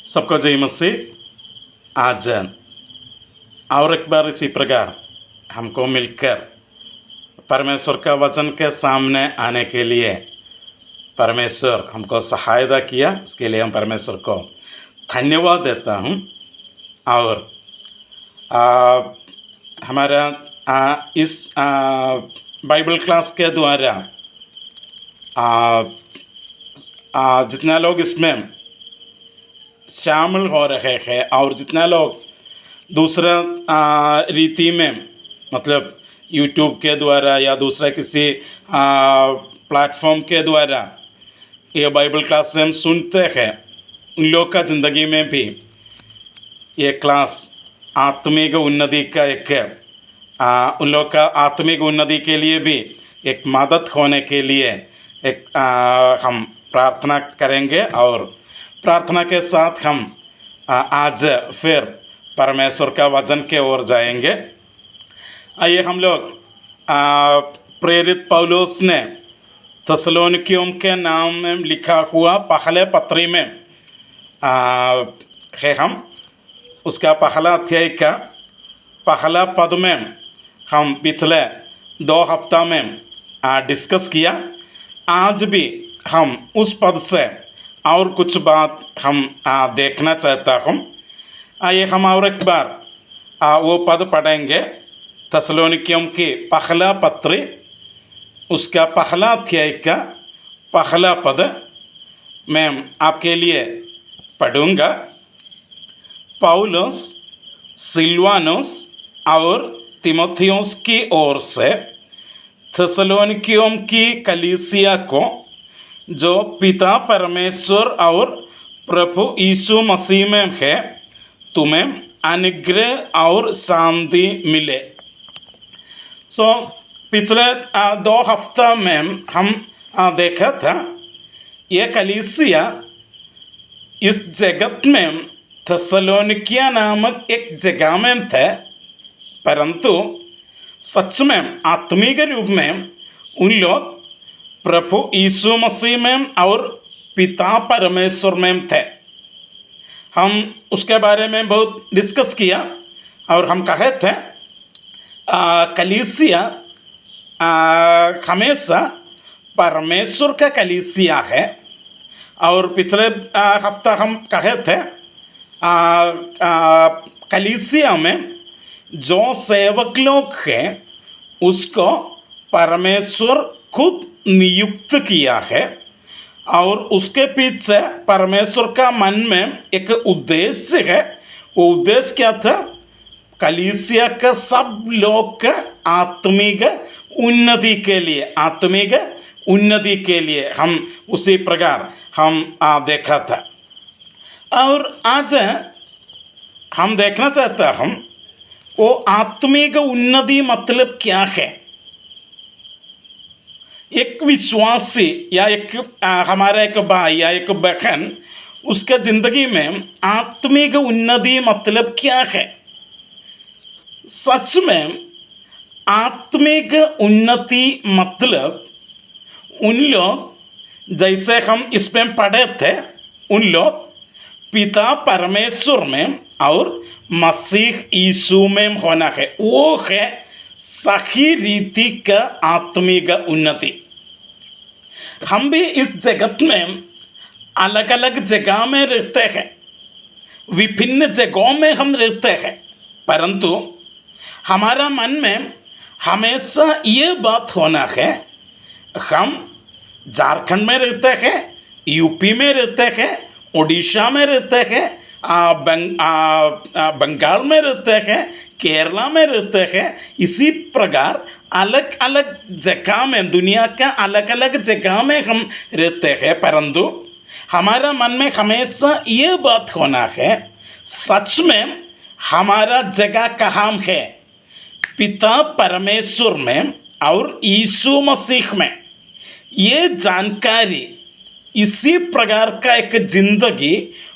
सबको जय मसीह। आज और एक बार इसी प्रकार हमको मिलकर परमेश्वर का वचन के सामने आने के लिए परमेश्वर हमको सहायता किया। इसके लिए हम परमेश्वर को धन्यवाद देता हूँ। और हमारा इस बाइबल क्लास के द्वारा जितना लोग इसमें शामिल हो रहे हैं और जितना लोग दूसरा रीति में मतलब यूट्यूब के द्वारा या दूसरा किसी प्लेटफॉर्म के द्वारा ये बाइबल क्लास से हम सुनते हैं, उन लोग का ज़िंदगी में भी ये क्लास आत्मिक उन्नति का एक उन लोग का आत्मिक उन्नति के लिए भी एक मदद होने के लिए एक हम प्रार्थना करेंगे। और प्रार्थना के साथ हम आज फिर परमेश्वर का वचन के ओर जाएंगे। आइए हम लोग प्रेरित पौलुस ने थेसलोनिकियों के नाम में लिखा हुआ पहले पत्री में है। हम उसका पहला अध्याय का पहला पद में हम पिछले 2 हफ्ता में डिस्कस किया। आज भी हम उस पद से और कुछ बात हम देखना चाहता हूँ। आइए हम और एक बार वो पद पढ़ेंगे। थेसलोनिकियों की पहला पत्री उसका पहला अध्याय का पहला पद मैं आपके लिए पढ़ूँगा। पौलुस सिलवानुस और तीमुथियुस की ओर से थेसलोनिकियों की कलीसिया को, जो पिता परमेश्वर और प्रभु यीशु मसीह में है, तुम्हें अनुग्रह और शांति मिले। पिछले 2 हफ्ता में हम देखा था ये कलीसिया इस जगत में थेसलोनिकिया नामक एक जगह में थे, परंतु सच में आत्मिक रूप में उन लोग प्रभु यीशु मसीह में और पिता परमेश्वर में थे। हम उसके बारे में बहुत डिस्कस किया और हम कहे थे कलीसिया हमेशा परमेश्वर का कलीसिया है। और पिछले हफ्ता हम कहे थे कलीसिया में जो सेवक लोग हैं उसको परमेश्वर खुद नियुक्त किया है और उसके पीछे परमेश्वर का मन में एक उद्देश्य है। वो उद्देश्य क्या था? कलीसिया का सब लोग का आत्मिक उन्नति के लिए, आत्मिक उन्नति के लिए हम उसी प्रकार हम देखा था। और आज हम देखना चाहता हूँ वो आत्मिक उन्नति मतलब क्या है। एक विश्वासी या एक हमारा एक भाई या एक बहन उसका ज़िंदगी में आत्मिक उन्नति मतलब क्या है। सच में आत्मिक उन्नति मतलब उन लोग, जैसे हम इसमें पढ़े थे, उन लोग पिता परमेश्वर में और मसीह यीशु में होना है। वो है सही रीति का आत्मिक उन्नति। हम भी इस जगत में अलग अलग जगह में रहते हैं, विभिन्न जगहों में हम रहते हैं, परंतु हमारा मन में हमेशा ये बात होना है, हम झारखंड में रहते हैं, यूपी में रहते हैं, उड़ीसा में रहते हैं, बंगाल में रहते हैं, केरला में रहते हैं। इसी प्रकार अलग अलग जगह में, दुनिया का अलग अलग जगह में हम रहते हैं, परंतु हमारा मन में हमेशा ये बात होना है, सच में हमारा जगह कहाँ है? पिता परमेश्वर में और यीशु मसीह में। ये जानकारी, इसी प्रकार का एक जिंदगी,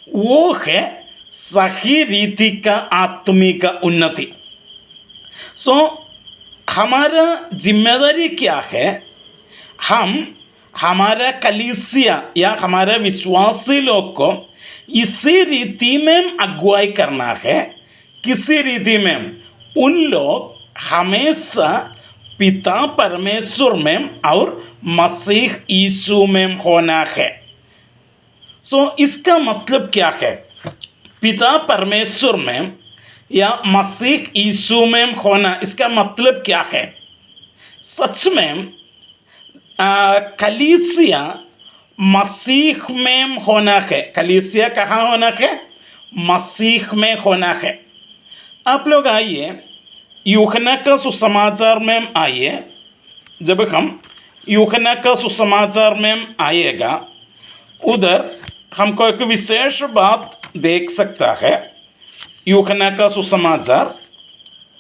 वो है सही रीति का आत्मिक उन्नति। हमारा जिम्मेदारी क्या है? हम हमारा कलीसिया या हमारे विश्वासी लोग को इसी रीति में अगुवाई करना है। किसी रीति में उन लोग हमेशा पिता परमेश्वर में और मसीह यीशु में होना है। इसका मतलब क्या है? पिता परमेश्वर में या मसीह यीशु में होना, इसका मतलब क्या है? सच में कलीसिया मसीह में होना है। कलीसिया कहाँ होना है? मसीह में होना है। आप लोग आइए यूहन्ना का सुसमाचार में आइए। जब हम यूहन्ना का सुसमाचार में आएगा, उधर हमको एक विशेष बात देख सकता है। यूहन्ना का सुसमाचार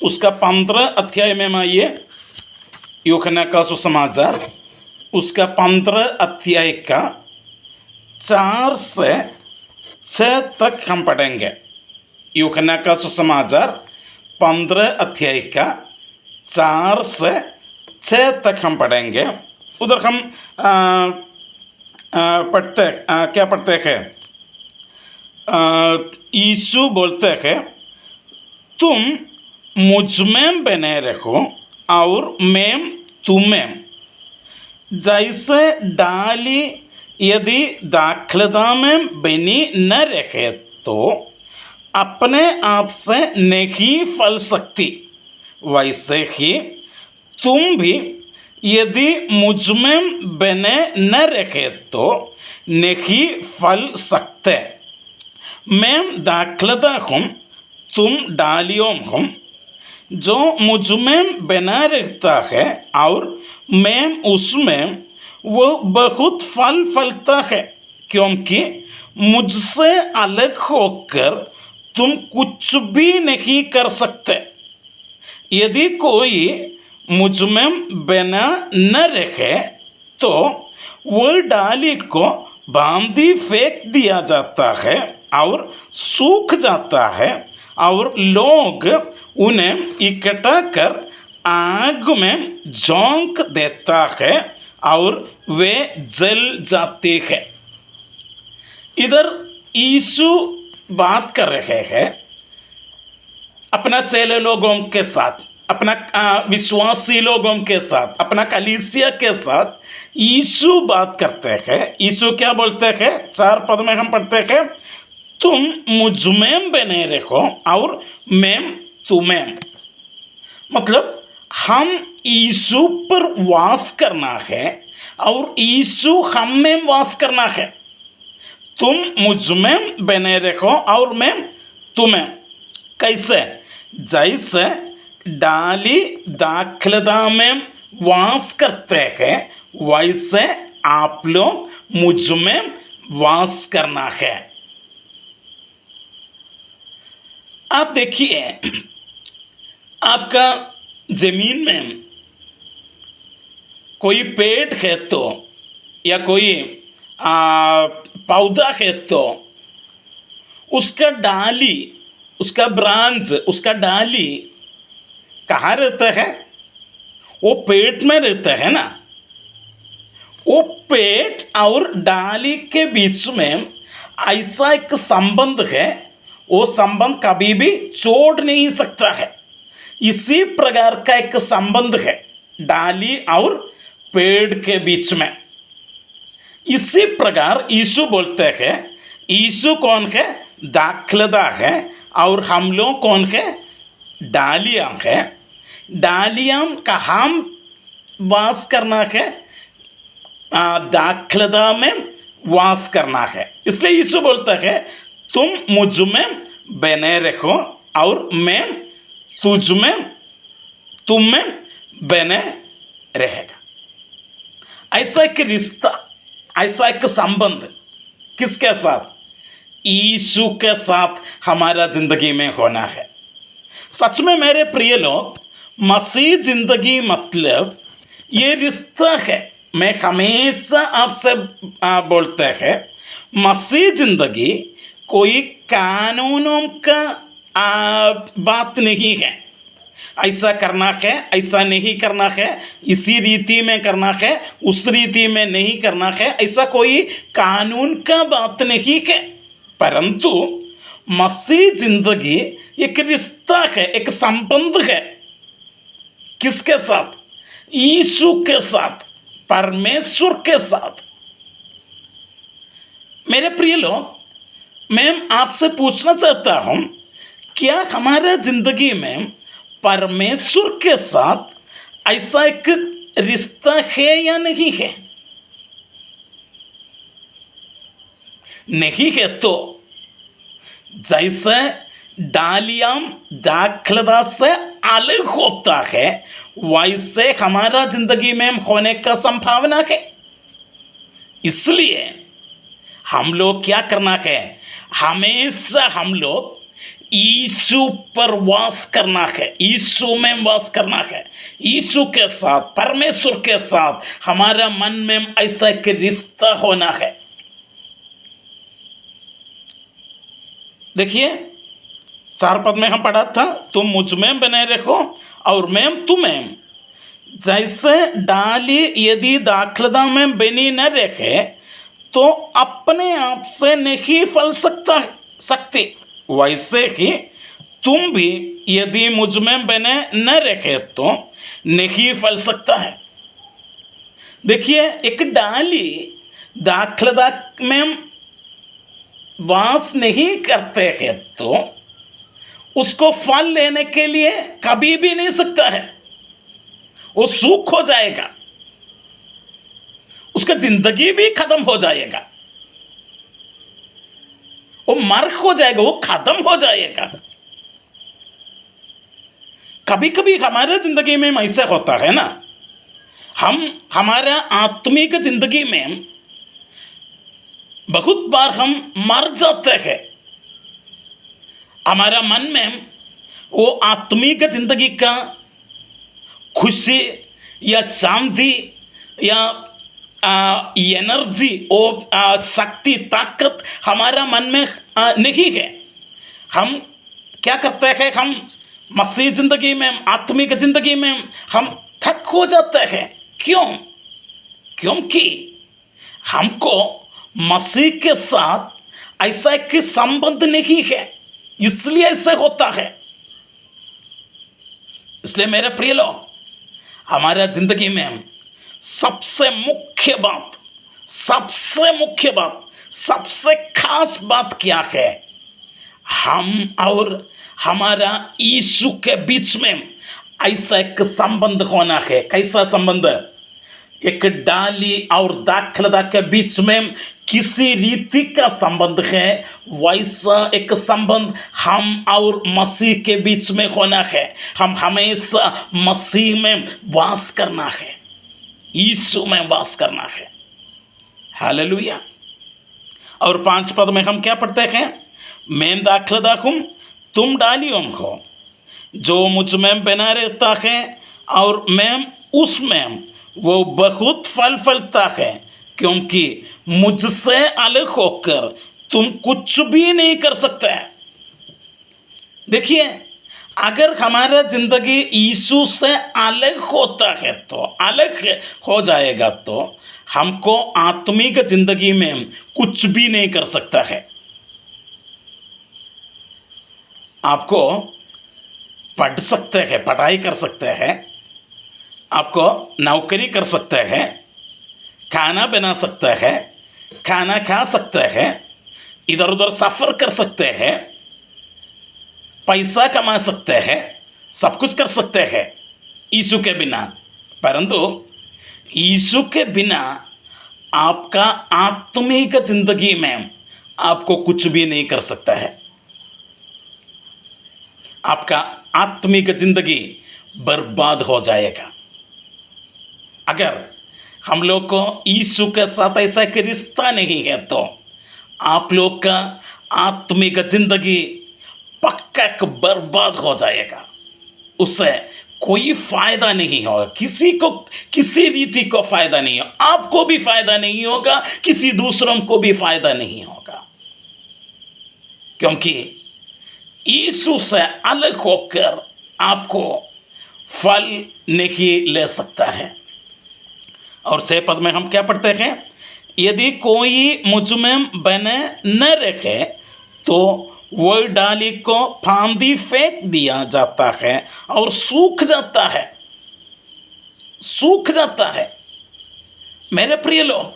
उसका 15 अध्याय में आइए। यूहन्ना का सुसमाचार उसका 15 अध्याय का 4 से 6 तक हम पढ़ेंगे। यूहन्ना का सुसमाचार 15 अध्याय का 4 से 6 तक हम पढ़ेंगे। उधर हम क्या पढ़ते हैं? यीशु बोलते हैं, तुम मुझ में बने रहो और मैं तुम्हें। जैसे डाली यदि दाखलता में बनी न रहे तो अपने आप से नहीं फल सकती, वैसे ही तुम भी यदि मुझ में बने न रहे तो नहीं फल सकते। मैं दाखलता हूँ, तुम डालियों हो। जो मुझ में बना रहता है और मैं उसमें, वो बहुत फल फलता है, क्योंकि मुझसे अलग होकर तुम कुछ भी नहीं कर सकते। यदि कोई मुझ में बना न रहे तो वो डाली को बांधी फेंक दिया जाता है और सूख जाता है, और लोग उन्हें इकट्ठा कर आग में झोंक देता है और वे जल जाते हैं। इधर यीशु बात कर रहे हैं अपना चेले लोगों के साथ, अपना विश्वासी लोगों के साथ, अपना कलीसिया के साथ यीशु बात करते हैं। यीशु क्या बोलते हैं? 4 पद में हम पढ़ते हैं, तुम मुझ में बने रहो और मैं तुम्हें। मतलब हम यीशु पर वास करना है और यीशु हम में वास करना है। तुम मुझ में बने रहो और मैं तुम्हें। कैसे? जैसे डाली दाखलता में वास करते हैं, वैसे आप लोग मुझ में वास करना है। आप देखिए, आपका जमीन में कोई पेड़ है तो, या कोई पौधा है तो उसका डाली, उसका ब्रांच, उसका डाली कहाँ रहता है? वो पेट में रहता है ना। वो पेट और डाली के बीच में ऐसा एक संबंध है, वो संबंध कभी भी छोड़ नहीं सकता है। इसी प्रकार का एक संबंध है डाली और पेड़ के बीच में। इसी प्रकार यीशु बोलते हैं, यीशु कौन है? दाखलता है, और हम लोग कौन है? डालियाँ हैं। डालियाँ कहाँ वास करना है? दाखलता में वास करना है। इसलिए यीशु बोलता है, तुम मुझ में बने रहो और मैं तुझ में, तुम में बने रहेगा। ऐसा एक रिश्ता, ऐसा एक संबंध किसके साथ? यीशु के साथ हमारा जिंदगी में होना है। सच में मेरे प्रिय लोग, मसीह जिंदगी मतलब ये रिश्ता है। मैं हमेशा आपसे बोलते हैं, मसीह जिंदगी कोई कानूनों का बात नहीं है। ऐसा करना है, ऐसा नहीं करना है, इसी रीति में करना है, उस रीति में नहीं करना है, ऐसा कोई कानून का बात नहीं है। परंतु मसीह जिंदगी एक रिश्ता है, एक संबंध है। किसके साथ? यीशु के साथ, परमेश्वर के साथ। मेरे प्रिय लोग, मैं आपसे पूछना चाहता हूं, क्या हमारे जिंदगी में परमेश्वर के साथ ऐसा एक रिश्ता है या नहीं है? नहीं है तो जैसे डालियाम दाखलता से अलग होता है, वैसे हमारा जिंदगी में होने का संभावना है। इसलिए हम लोग क्या करना है? हमेशा हम लोग यीशु पर वास करना है, यीशु में वास करना है। यीशु के साथ, परमेश्वर के साथ हमारा मन में ऐसा एक रिश्ता होना है। देखिए 4 पद में हम पढ़ा था, तुम मुझ में बने रहो और मैं तुम्हें। जैसे डाली यदि दाखलता में बनी न रहे तो अपने आप से नहीं फल सकती, वैसे ही तुम भी यदि मुझ में बने न रहे तो नहीं फल सकता है। देखिए, एक डाली दाखलता में वास नहीं करते हैं तो उसको फल लेने के लिए कभी भी नहीं सकता है। वो सूख हो जाएगा, उसका जिंदगी भी खत्म हो जाएगा, वो मर हो जाएगा, वो खत्म हो जाएगा। कभी कभी हमारे जिंदगी में ऐसा होता है ना, हमारा आत्मिक जिंदगी में बहुत बार हम मर जाते हैं। हमारा मन में वो आत्मिक जिंदगी का खुशी या शांति या एनर्जी, वो शक्ति, ताकत हमारा मन में नहीं है। हम क्या करते हैं? हम मसीह जिंदगी में, आत्मिक जिंदगी में हम थक हो जाते हैं। क्यों? क्योंकि हमको मसीह के साथ ऐसा एक संबंध नहीं है, इसलिए ऐसे होता है। इसलिए मेरे प्रिय लोग, हमारा जिंदगी में सबसे मुख्य बात, सबसे खास बात क्या है? हम और हमारा यीशु के बीच में ऐसा एक संबंध होना है। कैसा संबंध? एक डाली और दाखलता के बीच में किसी रीति का संबंध है, वैसा एक संबंध हम और मसीह के बीच में होना है। हम हमेशा मसीह में वास करना है, यीशु में वास करना है। हालेलुया। और 5 पद में हम क्या पढ़ते हैं? मैं दाखलता हूँ, तुम डालियों हो। जो मुझ में बना रहता है और मैं उसमें, वो बहुत फल फलता है, क्योंकि मुझसे अलग होकर तुम कुछ भी नहीं कर सकते। देखिए, अगर हमारा जिंदगी यीशु से अलग होता है तो, अलग हो जाएगा तो हमको आत्मिक जिंदगी में कुछ भी नहीं कर सकता है। आपको पढ़ सकते हैं, पढ़ाई कर सकते हैं, आपको नौकरी कर सकते हैं, खाना बना सकते हैं, खाना खा सकते हैं, इधर उधर सफ़र कर सकते हैं, पैसा कमा सकते हैं, सब कुछ कर सकते हैं यीशु के बिना। परंतु यीशु के बिना आपका आत्मिक जिंदगी में आपको कुछ भी नहीं कर सकता है। आपका आत्मिक जिंदगी बर्बाद हो जाएगा। अगर हम लोग को यीशु के साथ ऐसा एक रिश्ता नहीं है तो आप लोग का आत्मिक जिंदगी पक्का बर्बाद हो जाएगा। उससे कोई फायदा नहीं होगा, किसी को किसी रीति को फायदा नहीं होगा, आपको भी फायदा नहीं होगा, किसी दूसरों को भी फायदा नहीं होगा, क्योंकि यीशु से अलग होकर आपको फल नहीं ले सकता है। और 6 पद में हम क्या पढ़ते हैं? यदि कोई मुझ में बने न रखे तो वही डाली को फांदी फेंक दिया जाता है और सूख जाता है, सूख जाता है। मेरे प्रिय लोग,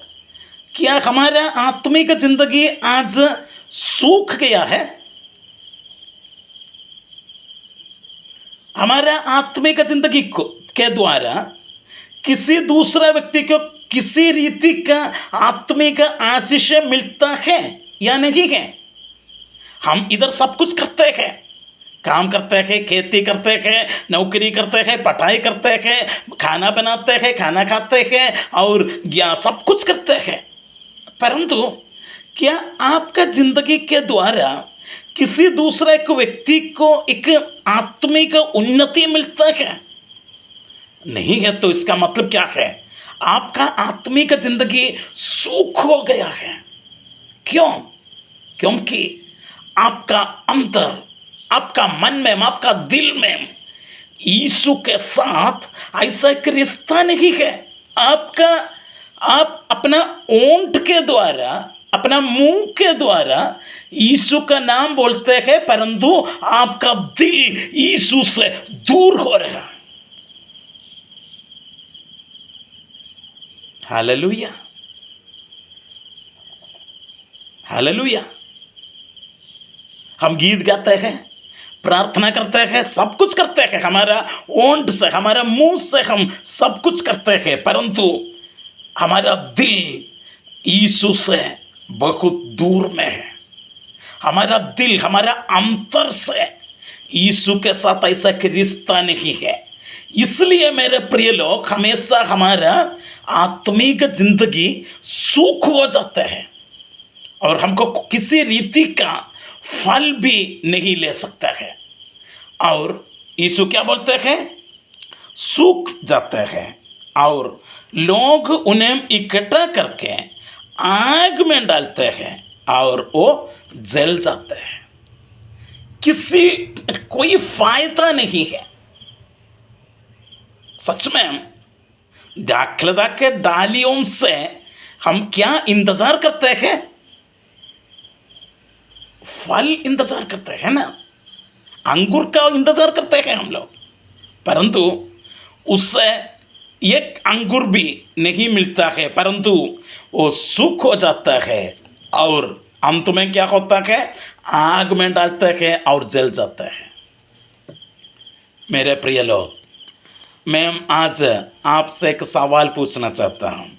क्या हमारा आत्मिक जिंदगी आज सूख गया है? हमारा आत्मिक जिंदगी को के द्वारा किसी दूसरे व्यक्ति को किसी रीति का आत्मिक आशीष मिलता है या नहीं है? हम इधर सब कुछ करते हैं, काम करते हैं, खेती करते हैं, नौकरी करते हैं, पढ़ाई करते हैं, खाना बनाते हैं, खाना खाते हैं और या सब कुछ करते हैं, परंतु क्या आपका जिंदगी के द्वारा किसी दूसरे को व्यक्ति को एक आत्मिक उन्नति मिलता है? नहीं है। तो इसका मतलब क्या है? आपका आत्मिक जिंदगी सूख हो गया है। क्यों? क्योंकि आपका अंतर, आपका मन में, आपका दिल में यीशु के साथ ऐसा एक रिश्ता नहीं है। आप अपना ओंठ के द्वारा, अपना मुंह के द्वारा यीशु का नाम बोलते हैं, परंतु आपका दिल यीशु से दूर हो रहा है। Hallelujah, hallelujah. हम गीत गाते हैं, प्रार्थना करते हैं, सब कुछ करते हैं, हमारा ओंठ से, हमारा मुंह से हम सब कुछ करते हैं, परंतु हमारा दिल यीशु से बहुत दूर में है। हमारा दिल, हमारा अंतर से यीशु के साथ ऐसा रिश्ता नहीं है। इसलिए मेरे प्रिय लोग, हमेशा हमारा आत्मिक जिंदगी सूख हो जाता है और हमको किसी रीति का फल भी नहीं ले सकता है। और यीशु क्या बोलते हैं? सूख जाते हैं और लोग उन्हें इकट्ठा करके आग में डालते हैं और वो जल जाते हैं। कोई फायदा नहीं है। सच में दाखलता के डालियों से हम क्या इंतजार करते हैं? फल इंतजार करते हैं ना, अंगूर का इंतजार करते हैं हम लोग, परंतु उससे एक अंगूर भी नहीं मिलता है, परंतु वो सूख हो जाता है और अंत में क्या होता है? आग में डालते हैं और जल जाता है। मेरे प्रिय लोग, मैं आज आपसे एक सवाल पूछना चाहता हूँ।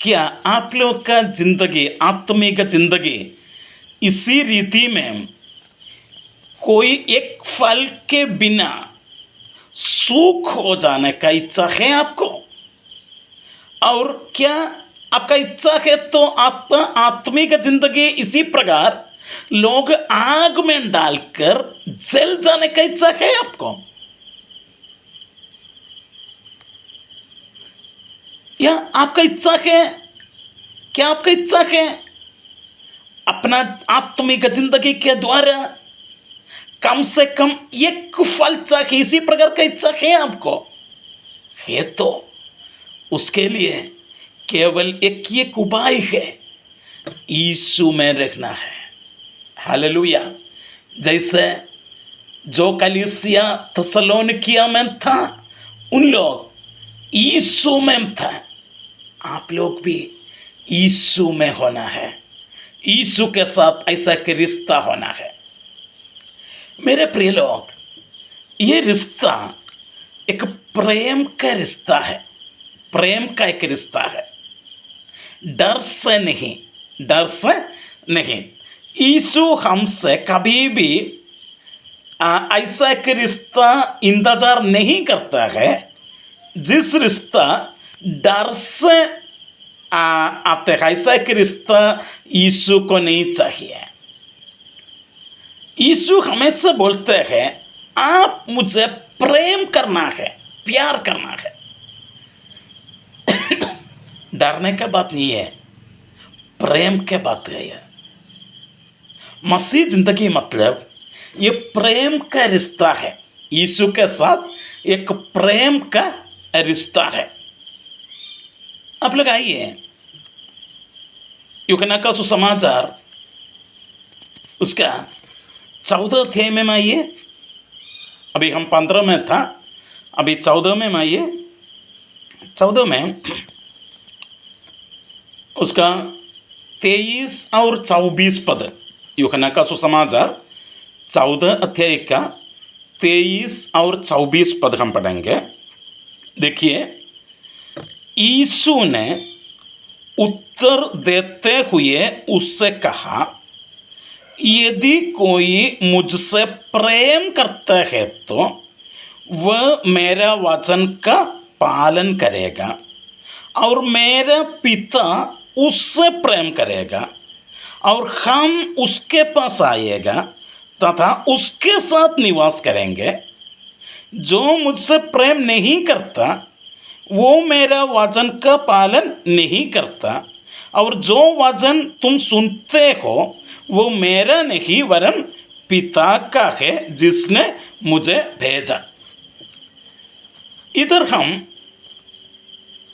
क्या आप लोग का जिंदगी, आत्मिक जिंदगी इसी रीति में कोई एक फल के बिना सूख हो जाने का इच्छा है आपको? और क्या आपका इच्छा है तो आपका आत्मिक जिंदगी इसी प्रकार लोग आग में डालकर जल जाने का इच्छा है आपको? या आपका इच्छा है, क्या आपका इच्छा है अपना आत्मिक जिंदगी के द्वारा कम से कम एक फल चाहिए, इसी प्रकार का इच्छा है आपको? है तो उसके लिए केवल एक उपाय है, यीशु में रखना है। हालेलुया। जैसे जो कलीसिया थेसलोनिकिया में था, उन लोग यीशु में था, आप लोग भी यीशु में होना है। यीशु के साथ ऐसा कि रिश्ता होना है। मेरे प्रिय लोग, ये रिश्ता एक प्रेम का रिश्ता है, प्रेम का एक रिश्ता है, डर से नहीं, डर से नहीं। यीशु हमसे कभी भी ऐसा एक रिश्ता इंतजार नहीं करता है जिस रिश्ता डर से आते हैं। ऐसा एक रिश्ता यीशु को नहीं चाहिए। यीशु हमेशा बोलते हैं, आप मुझे प्रेम करना है, प्यार करना है। डरने का बात नहीं है, प्रेम के बात है। ये मसीह जिंदगी मतलब ये प्रेम का रिश्ता है। यीशु के साथ एक प्रेम का रिश्ता है। आप लोग आइए, यूहन्ना का सुसमाचार उसका 14 अध्याय में आइए। अभी हम 15 में था, अभी 14 में आइए। 14 में उसका 23 और 24 पद, यूहन्ना का सुसमाचार 14 अध्याय का 23 और 24 पद हम पढ़ेंगे। देखिए, यीशु ने उत्तर देते हुए उससे कहा, यदि कोई मुझसे प्रेम करता है तो वह मेरा वचन का पालन करेगा और मेरा पिता उससे प्रेम करेगा और हम उसके पास आएगा तथा उसके साथ निवास करेंगे। जो मुझसे प्रेम नहीं करता वो मेरा वचन का पालन नहीं करता, और जो वचन तुम सुनते हो वो मेरा नहीं वरन पिता का है जिसने मुझे भेजा। इधर हम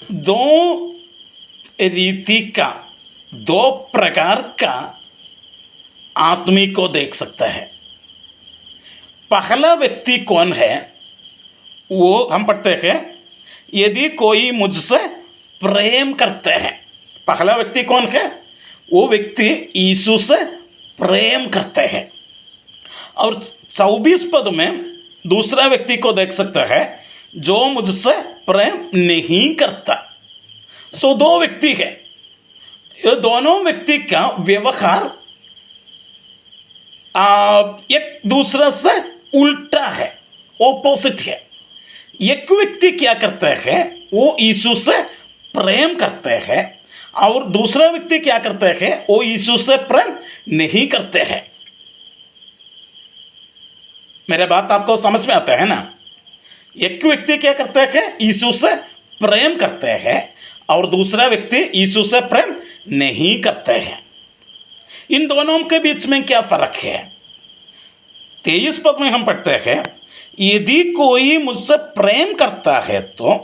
दो रीति का, दो प्रकार का आदमी को देख सकता है। पहला व्यक्ति कौन है, वो हम पढ़ते हैं, यदि कोई मुझसे प्रेम करते हैं। पहला व्यक्ति कौन है, वो व्यक्ति यीशु से प्रेम करते हैं। और 24 पद में दूसरा व्यक्ति को देख सकता है, जो मुझसे प्रेम नहीं करता। सो दो व्यक्ति है, ये दोनों व्यक्ति का व्यवहार एक दूसरे से उल्टा है, ऑपोजिट है। एक व्यक्ति क्या करता है, वो यीशु से प्रेम करते हैं, और दूसरा व्यक्ति क्या करते हैं, वो यीशु से प्रेम नहीं करते हैं। मेरे बात आपको समझ में आता है ना? एक व्यक्ति क्या करते हैं, यीशु से प्रेम करते हैं, और दूसरा व्यक्ति यीशु से प्रेम नहीं करते हैं। इन दोनों के बीच में क्या फर्क है? 23 पद में हम पढ़ते हैं, यदि कोई मुझसे प्रेम करता है तो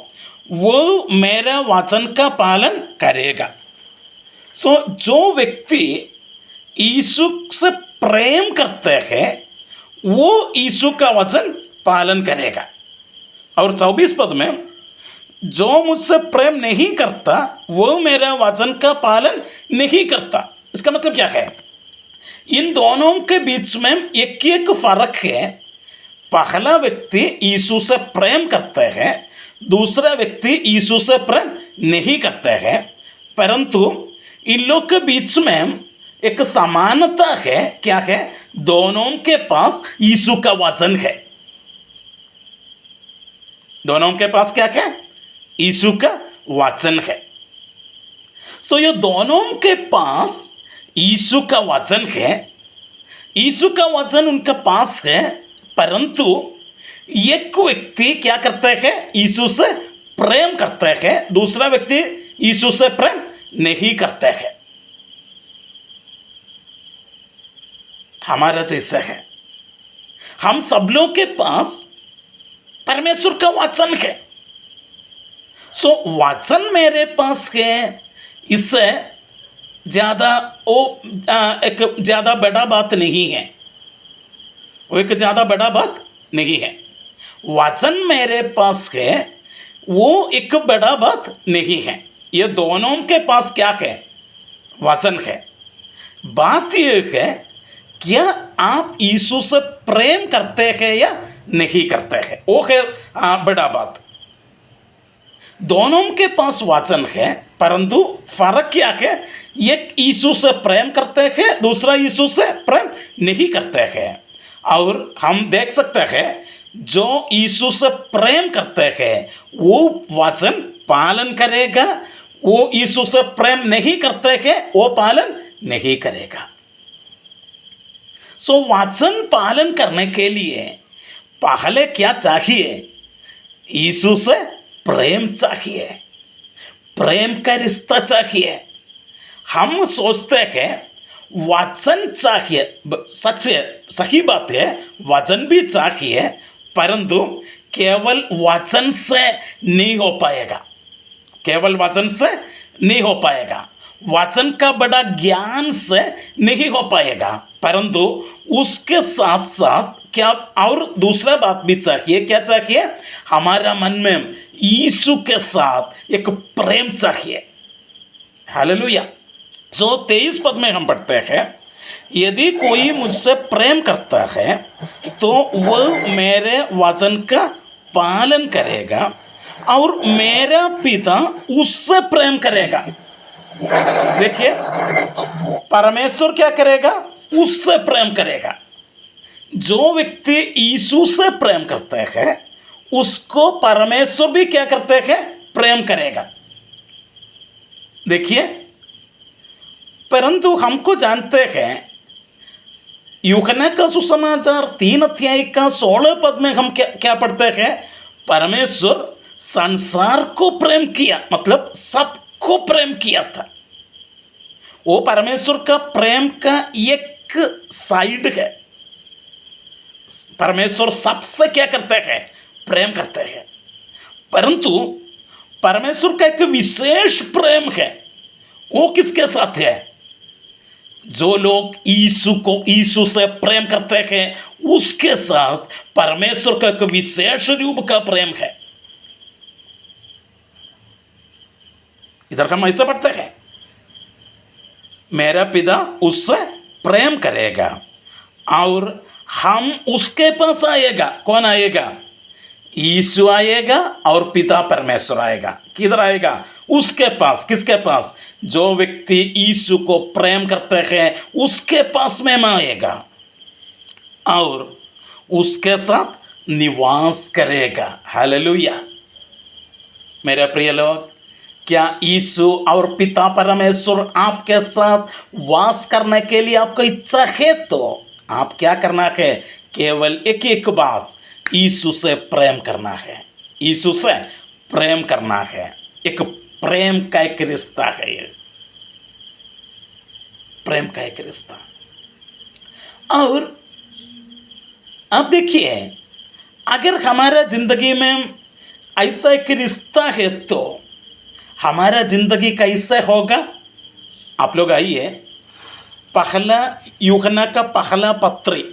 वो मेरा वचन का पालन करेगा। जो व्यक्ति यीशु से प्रेम करते हैं वो यीशु का वचन पालन करेगा। और 24 पद में, जो मुझसे प्रेम नहीं करता वो मेरा वचन का पालन नहीं करता। इसका मतलब क्या है? इन दोनों के बीच में एक फर्क है। पहला व्यक्ति यीशु से प्रेम करते हैं, दूसरा व्यक्ति यीशु से प्रेम नहीं करते हैं, परंतु इन लोग के बीच में एक समानता है। क्या है? दोनों के पास यीशु का वचन है। दोनों के पास क्या है? यीशु का वचन है। ये दोनों के पास यीशु का वचन है, यीशु का वचन उनके पास है, परंतु एक व्यक्ति क्या करता है, यीशु से प्रेम करता है, दूसरा व्यक्ति यीशु से प्रेम नहीं करता है। हमारा जैसा है, हम सब लोग के पास परमेश्वर का वचन है। वचन मेरे पास है, इससे ज़्यादा एक ज़्यादा बड़ा बात नहीं है, वो एक ज़्यादा बड़ा बात नहीं है। वचन मेरे पास है, वो एक बड़ा बात नहीं है। ये दोनों के पास क्या है? वचन है। बात यह है, क्या आप यीशु से प्रेम करते हैं या नहीं करते हैं, वो है बड़ा बात। दोनों के पास वचन है, परंतु फर्क क्या है? एक यीशु से प्रेम करते हैं, दूसरा यीशु से प्रेम नहीं करते हैं। और हम देख सकते हैं, जो यीशु से प्रेम करते हैं वो वचन पालन करेगा, वो यीशु से प्रेम नहीं करते हैं वो पालन नहीं करेगा। वचन पालन करने के लिए पहले क्या चाहिए? यीशु से प्रेम चाहिए, प्रेम का रिश्ता चाहिए। हम सोचते हैं वचन चाहिए, सच है, सही बात है, वचन भी चाहिए, परंतु केवल वचन से नहीं हो पाएगा, केवल वचन से नहीं हो पाएगा। वचन का बड़ा ज्ञान से नहीं हो पाएगा, परंतु उसके साथ साथ क्या और दूसरा बात भी चाहिए। क्या चाहिए? हमारा मन में यीशु के साथ एक प्रेम चाहिए। हालेलुया। सो 23 पद में हम पढ़ते हैं, यदि कोई मुझसे प्रेम करता है तो वह मेरे वचन का पालन करेगा और मेरा पिता उससे प्रेम करेगा। देखिए, परमेश्वर क्या करेगा? उससे प्रेम करेगा। जो व्यक्ति यीशु से प्रेम करते हैं उसको परमेश्वर भी क्या करते हैं? प्रेम करेगा। देखिए, परंतु हमको जानते हैं, यूहन्ना का सुसमाचार 3 अध्याय का 16 पद में हम क्या पढ़ते हैं? परमेश्वर संसार को प्रेम किया, मतलब सबको प्रेम किया था। वो परमेश्वर का प्रेम का एक साइड है। परमेश्वर सबसे क्या करते हैं? प्रेम करते हैं। परंतु परमेश्वर का एक विशेष प्रेम है। वो किसके साथ है? जो लोग यीशु से प्रेम करते हैं उसके साथ परमेश्वर का एक विशेष रूप का प्रेम है। इधर हम ऐसे पढ़ते हैं, मेरा पिता उससे प्रेम करेगा और हम उसके पास आएगा। कौन आएगा? यीशु आएगा और पिता परमेश्वर आएगा। किधर आएगा? उसके पास। किसके पास? जो व्यक्ति यीशु को प्रेम करते हैं उसके पास में आएगा और उसके साथ निवास करेगा। हालेलुया। मेरे प्रिय लोग, क्या यीशु और पिता परमेश्वर आपके साथ वास करने के लिए आपको इच्छा है? तो आप क्या करना है? केवल एक बात, यीशु से प्रेम करना है। यीशु से प्रेम करना है। एक प्रेम का एक रिश्ता है ये, प्रेम का एक रिश्ता। और अब देखिए, अगर हमारा जिंदगी में ऐसा एक रिश्ता है तो हमारा जिंदगी कैसे होगा? आप लोग आइए, पहला यूहन्ना का पहला पत्री,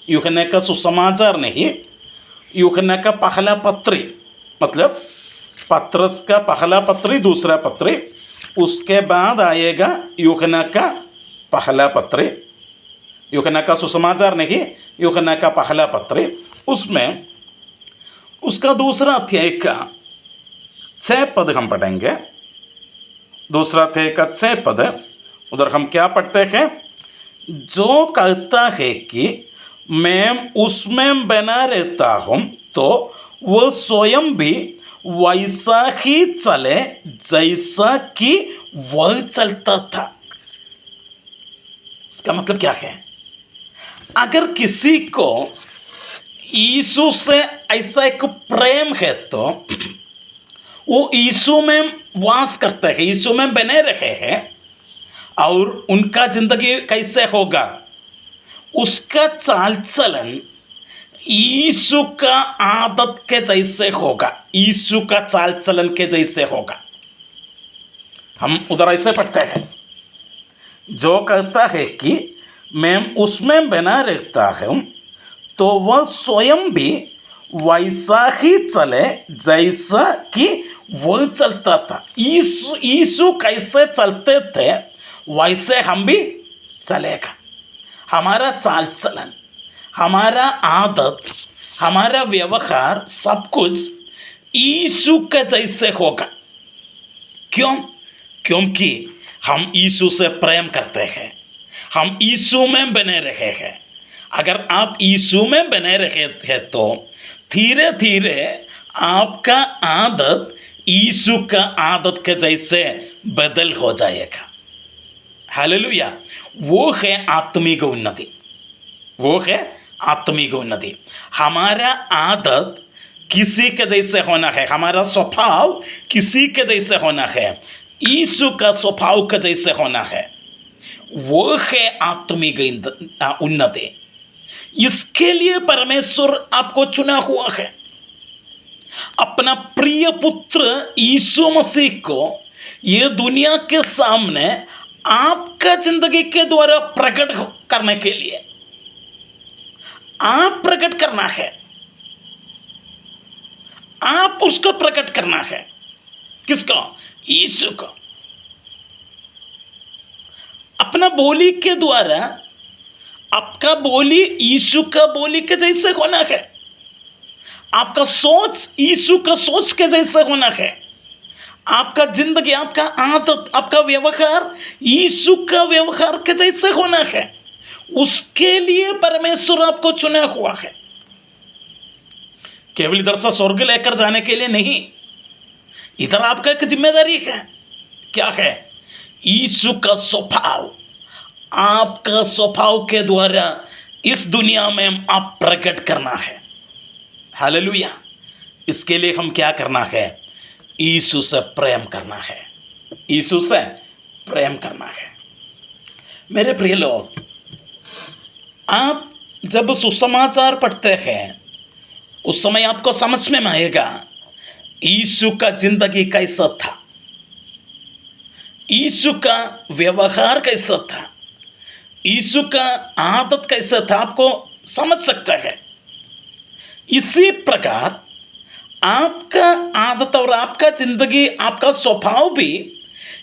यूहन्ना का सुसमाचार नहीं, यूहन्ना का पहला पत्री, मतलब पत्रस का पहला पत्री, दूसरा पत्री, उसके बाद आएगा यूहन्ना का पहला पत्री। यूहन्ना का सुसमाचार नहीं, यूहन्ना का पहला पत्री। उसमें उसका दूसरा अध्याय का 6 पद हम पढ़ेंगे। दूसरा अध्याय का 6 पद, उधर हम क्या पढ़ते हैं? जो कहता है कि मैं उसमें बना रहता हूँ तो वह स्वयं भी वैसा ही चले जैसा कि वह चलता था। इसका मतलब क्या है? अगर किसी को यीशु से ऐसा एक प्रेम है तो वो यीशु में वास करते हैं, यीशु में बने रहे हैं, और उनका जिंदगी कैसे होगा? उसका चाल चलन यीशु का आदत के जैसे होगा, यीशु का चाल चलन के जैसे होगा। हम उधर ऐसे पढ़ते हैं, जो कहता है कि मैं उसमें बना रहता हूँ तो वह स्वयं भी वैसा ही चले जैसा कि वह चलता था। यीशु कैसे चलते थे वैसे हम भी चलेगा। हमारा चाल चलन, हमारा आदत, हमारा व्यवहार, सब कुछ यीशु के जैसे होगा। क्यों? क्योंकि हम यीशु से प्रेम करते हैं, हम यीशु में बने रहे हैं। अगर आप यीशु में बने रहे हैं तो धीरे धीरे आपका आदत यीशु का आदत के जैसे बदल हो जाएगा। हालेलुया। वो है आत्मिक उन्नति, वो है आत्मिक उन्नति। हमारा आदत किसी के जैसे होना है, हमारा स्वभाव किसी के जैसे होना है, यीशु का स्वभाव के जैसे होना है, वो है आत्मिक उन्नति। इसके लिए परमेश्वर आपको चुना हुआ है। अपना प्रिय पुत्र यीशु मसीह को ये दुनिया के सामने आपका जिंदगी के द्वारा प्रकट करने के लिए आप प्रकट करना है, आप उसको प्रकट करना है। किसको? यीशु को। अपना बोली के द्वारा आपका बोली यीशु का बोली के जैसे होना है, आपका सोच यीशु का सोच के जैसे होना है, आपका जिंदगी, आपका आदत, आपका व्यवहार यीशु का व्यवहार के जैसे होना है। उसके लिए परमेश्वर आपको चुना हुआ है, केवल इधर से स्वर्ग लेकर जाने के लिए नहीं। इधर आपका एक जिम्मेदारी है। क्या है? यीशु का स्वभाव, आपका स्वभाव के द्वारा इस दुनिया में आप प्रकट करना है। हालेलुया। इसके लिए हम क्या करना है? यीशु से प्रेम करना है, यीशु से प्रेम करना है। मेरे प्रिय लोग, आप जब सुसमाचार पढ़ते हैं उस समय आपको समझ में आएगा यीशु का जिंदगी कैसा था, यीशु का व्यवहार कैसा था, यीशु का आदत कैसा था, आपको समझ सकता है। इसी प्रकार आपका आदत और आपका जिंदगी, आपका स्वभाव भी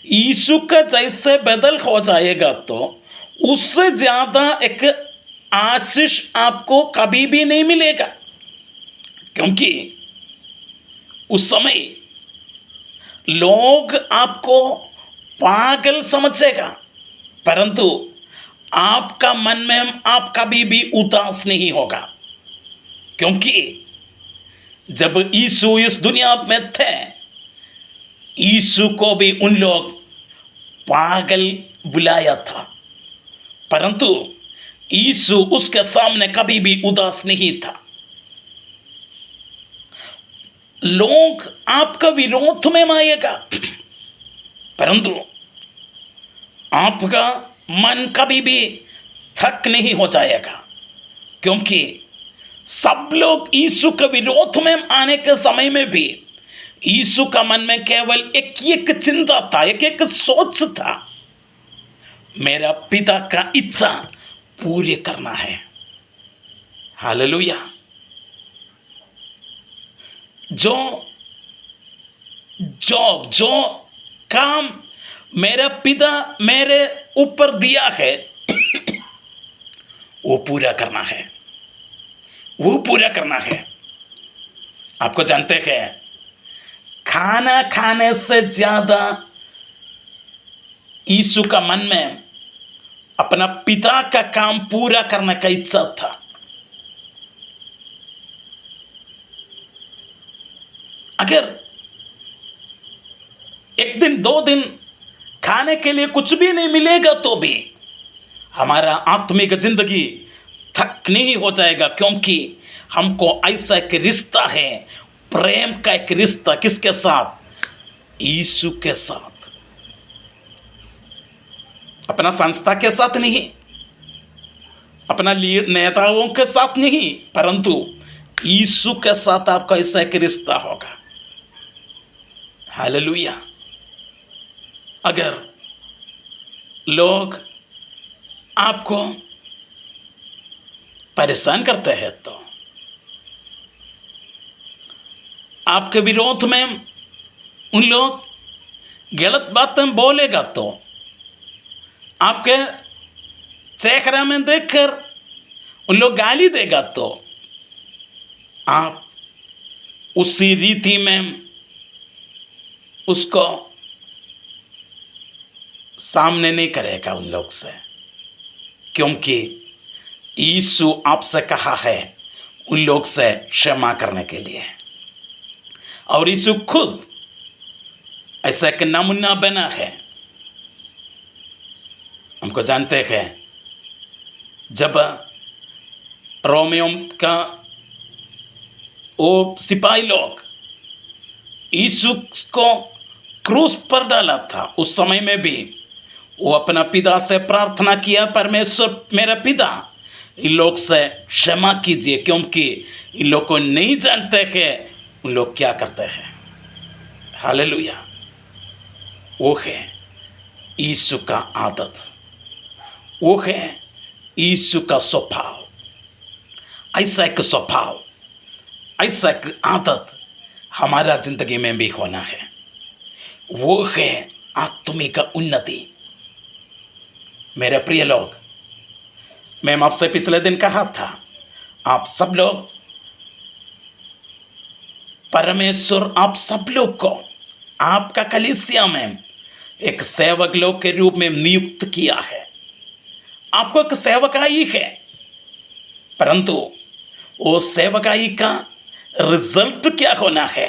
यीशु का जैसे बदल हो जाएगा तो उससे ज़्यादा एक आशीष आपको कभी भी नहीं मिलेगा। क्योंकि उस समय लोग आपको पागल समझेगा, परंतु आपका मन में आप कभी भी उदास नहीं होगा। क्योंकि जब यीशु इस दुनिया में थे, यीशु को भी उन लोग पागल बुलाया था, परंतु यीशु उसके सामने कभी भी उदास नहीं था। लोग आपका विरोध में आएगा, परंतु आपका मन कभी भी थक नहीं हो जाएगा। क्योंकि सब लोग यीशु के विरोध में आने के समय में भी यीशु का मन में केवल एक एक चिंता था, एक एक सोच था, मेरा पिता का इच्छा पूरी करना है। हालेलुया। जो काम मेरा पिता मेरे ऊपर दिया है वो पूरा करना है, वो पूरा करना है। आपको जानते हैं, खाना खाने से ज्यादा यीशु का मन में अपना पिता का काम पूरा करने का इच्छा था। अगर एक दिन दो दिन खाने के लिए कुछ भी नहीं मिलेगा तो भी हमारा आत्मिक जिंदगी थक नहीं हो जाएगा। क्योंकि हमको ऐसा एक रिश्ता है, प्रेम का एक रिश्ता। किसके साथ? यीशु के साथ। अपना संस्था के साथ नहीं, अपना नेताओं के साथ नहीं, परंतु यीशु के साथ आपका ऐसा एक रिश्ता होगा। हालेलुया। अगर लोग आपको परेशान करते हैं तो आपके विरोध में उन लोग गलत बातें बोलेगा तो आपके चेहरा में देखकर उन लोग गाली देगा तो आप उसी रीति में उसको सामने नहीं करेगा उन लोग से। क्योंकि यीशु आपसे कहा है उन लोग से क्षमा करने के लिए, और यीशु खुद ऐसा एक नमूना बना है। हमको जानते हैं, जब रोमियो का वो सिपाही लोग यीशु को क्रूस पर डाला था, उस समय में भी वो अपना पिता से प्रार्थना किया, परमेश्वर मेरा पिता इन लोग से क्षमा कीजिए, क्योंकि इन लोग को नहीं जानते हैं उन लोग क्या करते हैं। हालेलुया। वो है यीशु का आदत, वो है यीशु का स्वभाव। ऐसा एक स्वभाव, ऐसा एक आदत हमारा ज़िंदगी में भी होना है। वो है आत्मिक उन्नति। मेरे प्रिय लोग, मैं आपसे पिछले दिन कहा था, आप सब लोग, परमेश्वर आप सब लोग को आपका कलीसिया में एक सेवक लोग के रूप में नियुक्त किया है। आपको एक सेवकाई है, परंतु वो सेवकाई का रिजल्ट क्या होना है?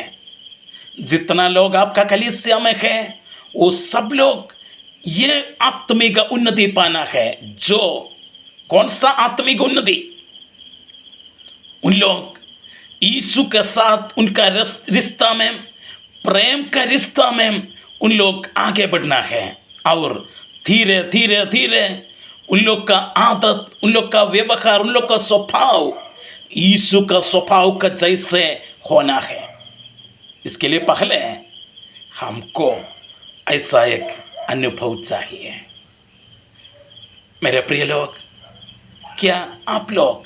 जितना लोग आपका कलीसिया में है, वो सब लोग ये आत्मिक उन्नति पाना है। जो कौन सा आत्मिक उन्नति? उन लोग यीशु के साथ उनका रिश्ता में, प्रेम का रिश्ता में उन लोग आगे बढ़ना है, और धीरे धीरे धीरे उन लोग का आदत, उन लोग का व्यवहार, उन लोग का स्वभाव यीशु का स्वभाव का जैसे होना है। इसके लिए पहले हमको ऐसा एक अनुभव चाहिए। मेरे प्रिय लोग, क्या आप लोग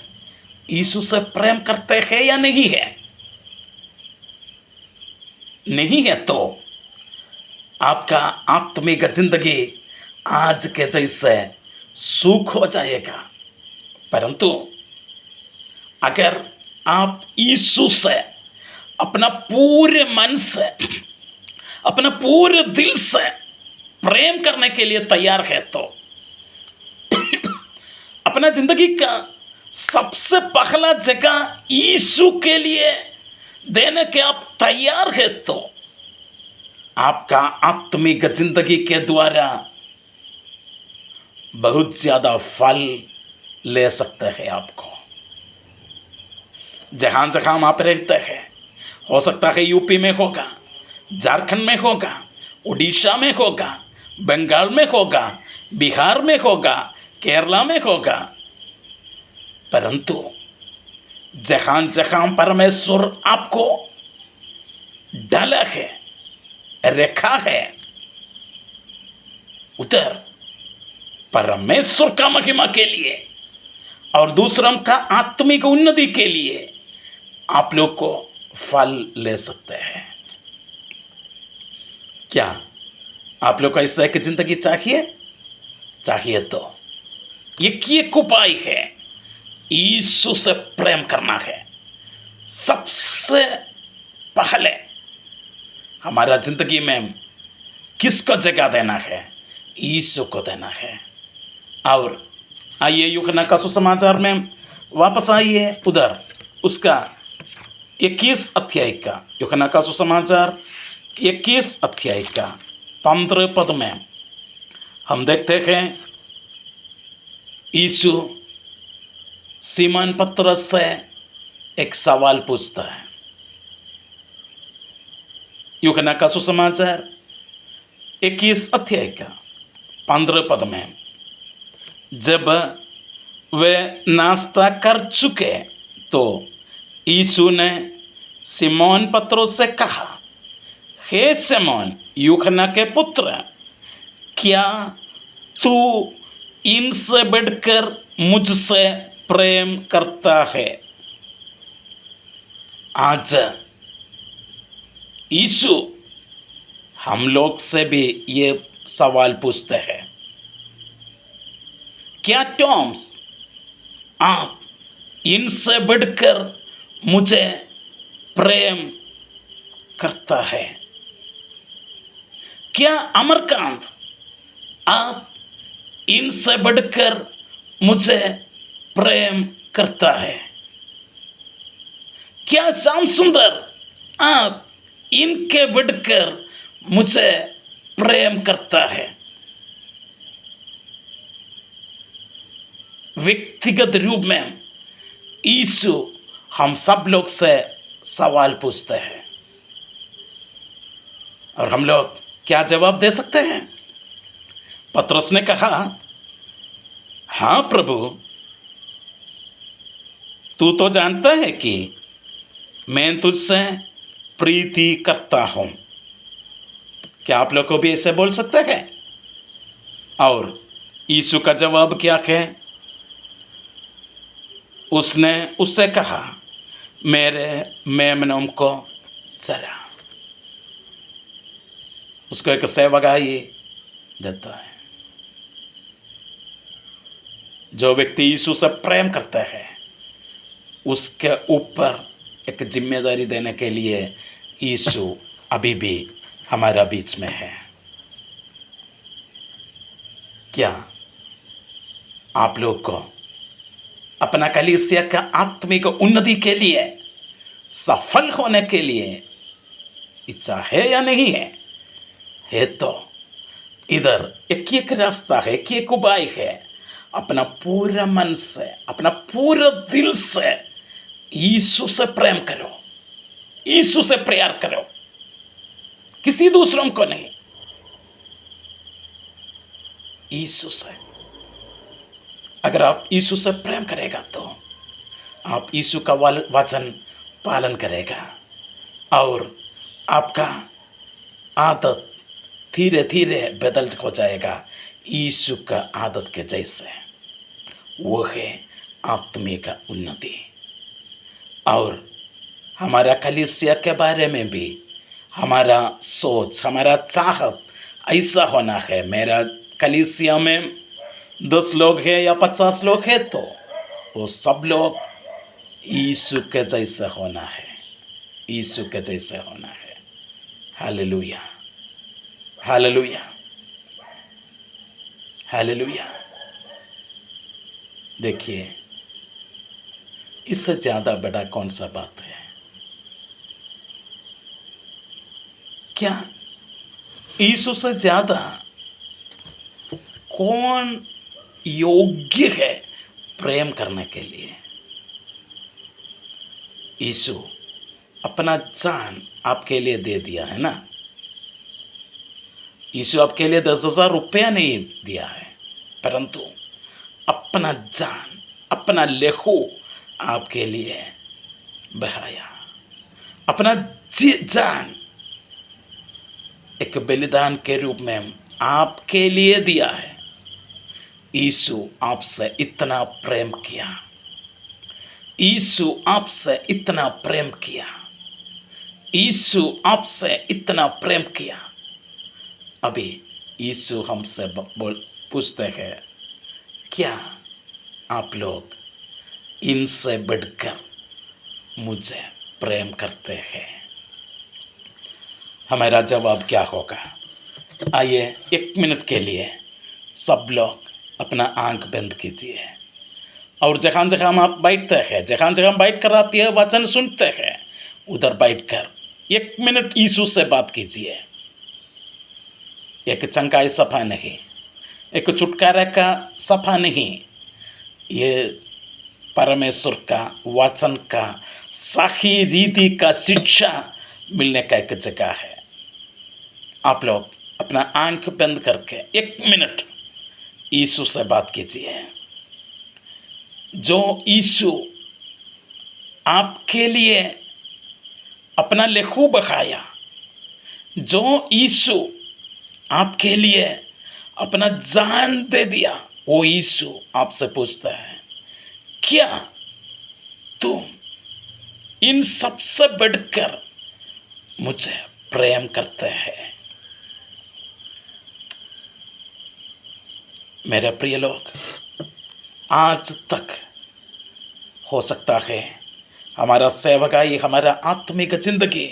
यीशु से प्रेम करते हैं या नहीं है? नहीं है तो आपका आत्मिक जिंदगी आज के जैसे सुख हो जाएगा। परंतु अगर आप यीशु से अपना पूरे मन से, अपना पूरे दिल से प्रेम करने के लिए तैयार है, तो अपना जिंदगी का सबसे पहला जगह यीशु के लिए देने के आप तैयार है, तो आपका आत्मिक जिंदगी के द्वारा बहुत ज्यादा फल ले सकते हैं। आपको जहां जहां आप रहते हैं, हो सकता है यूपी में होगा, झारखंड में होगा, उड़ीसा में होगा, बंगाल में होगा, बिहार में होगा, केरला में होगा, परंतु जहां जहां परमेश्वर आपको डाला है, रखा है, उधर परमेश्वर का महिमा के लिए और दूसरों का आत्मिक उन्नति के लिए आप लोग को फल ले सकते हैं। क्या आप लोग को ऐसा एक जिंदगी चाहिए? चाहिए तो एक उपाय है, यीशु से प्रेम करना है। सबसे पहले हमारा जिंदगी में किसको जगह देना है? यीशु को देना है। और आइए यूहन्ना का सुसमाचार में वापस आइए, उधर उसका 21 अध्याय का, यूहन्ना का सुसमाचार 21 अध्याय का 15 पद में हम देखते हैं, यीशु सीमोन पतरस से एक सवाल पूछता है। यूहन्ना का सुसमाचार 21 अध्याय का 15 पद में, जब वे नाश्ता कर चुके तो यीशु ने सीमोन पतरस से कहा, हे सीमोन यूहन्ना के पुत्र, क्या तू इनसे बढ़कर मुझसे प्रेम करता है? आज यीशु हम लोग से भी ये सवाल पूछते हैं, क्या टॉम्स आप इनसे बढ़कर मुझे प्रेम करता है? क्या अमरकांत आप इनसे बढ़कर मुझे प्रेम करता है? क्या श्याम सुंदर आप इनके बढ़कर मुझे प्रेम करता है? व्यक्तिगत रूप में यीशु हम सब लोग से सवाल पूछते हैं, और हम लोग क्या जवाब दे सकते हैं? पतरस ने कहा, हाँ प्रभु, तू तो जानता है कि मैं तुझसे प्रीति करता हूँ। क्या आप लोग को भी ऐसे बोल सकते हैं? और यीशु का जवाब क्या है? उसने उससे कहा, मेरे मेमनों को चरा। उसको एक सेवकाई देता है। जो व्यक्ति यीशु से प्रेम करता है, उसके ऊपर एक जिम्मेदारी देने के लिए यीशु अभी भी हमारा बीच में है। क्या आप लोग को अपना कलीसिया का आत्मिक उन्नति के लिए, सफल होने के लिए इच्छा है या नहीं है? है तो इधर एक एक रास्ता है, एक एक उपाय है। अपना पूरा मन से, अपना पूरा दिल से यीशु से प्रेम करो, यीशु से प्यार करो, किसी दूसरों को नहीं, यीशु से। अगर आप यीशु से प्रेम करेगा तो आप यीशु का वचन पालन करेगा और आपका आदत धीरे धीरे बदल हो जाएगा यीशु का आदत के जैसे। वो है आत्मिक उन्नति। और हमारा कलीसिया के बारे में भी हमारा सोच, हमारा चाहत ऐसा होना है। मेरा कलीसिया में 10 लोग हैं या 50 लोग हैं तो वो सब लोग यीशु के जैसे होना है, यीशु के जैसे होना है। Hallelujah, hallelujah, hallelujah. देखिए, इससे ज़्यादा बड़ा कौन सा बात है? क्या यीशु से ज़्यादा कौन योग्य है प्रेम करने के लिए? यीशु अपना जान आपके लिए दे दिया है ना। यीशु आपके लिए 10,000 रुपया नहीं दिया है, परंतु अपना जान, अपना लेहू आपके लिए बहाया। अपना जान एक बलिदान के रूप में आपके लिए दिया है। यीशु आपसे इतना प्रेम किया, यीशु आपसे इतना प्रेम किया, यीशु आपसे इतना प्रेम किया। अभी यीशु हमसे पूछते हैं, क्या आप लोग इनसे बढ़कर मुझे प्रेम करते हैं? हमारा जवाब क्या होगा? आइए 1 मिनट के लिए सब लोग अपना आंख बंद कीजिए और जहाँ जहाँ आप बैठते हैं, जहाँ जहाँ बैठ कर आप यह वचन सुनते हैं, उधर बैठकर 1 मिनट यीशु से बात कीजिए। एक चंगाई सफा नहीं, एक छुटकारा का सफा नहीं, ये परमेश्वर का वचन का सही रीति का शिक्षा मिलने का एक जगह है। आप लोग अपना आंख बंद करके 1 मिनट यीशु से बात कीजिए। जो यीशु आपके लिए अपना लेहू बहाया, जो यीशु आपके लिए अपना जान दे दिया, वो यीशु आपसे पूछता है, क्या तुम इन सबसे बढ़कर मुझे प्रेम करते हैं? मेरे प्रिय लोग, आज तक हो सकता है हमारा सेवकाई, हमारा आत्मिक जिंदगी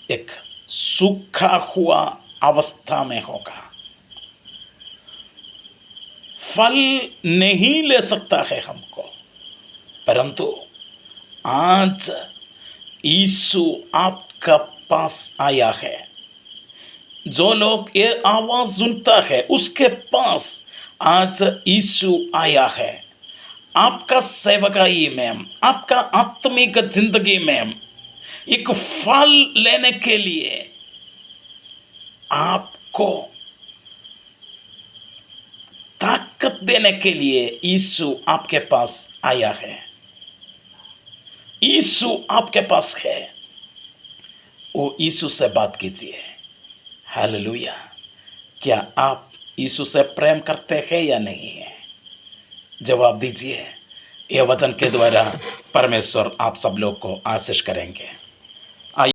एक सूखा हुआ अवस्था में होगा, फल नहीं ले सकता है हमको। परंतु आज यीशु आपका पास आया है। जो लोग ये आवाज़ सुनता है उसके पास आज यीशु आया है। आपका सेवकाई में, आपका आत्मिक जिंदगी में एक फल लेने के लिए आपको ताकत देने के लिए यीशु आपके पास आया है। यीशु आपके पास है। वो यीशु से बात कीजिए, हालेलुया। क्या आप यीशु से प्रेम करते हैं या नहीं है? जवाब दीजिए। ये वचन के द्वारा परमेश्वर आप सब लोग को आशीष करेंगे।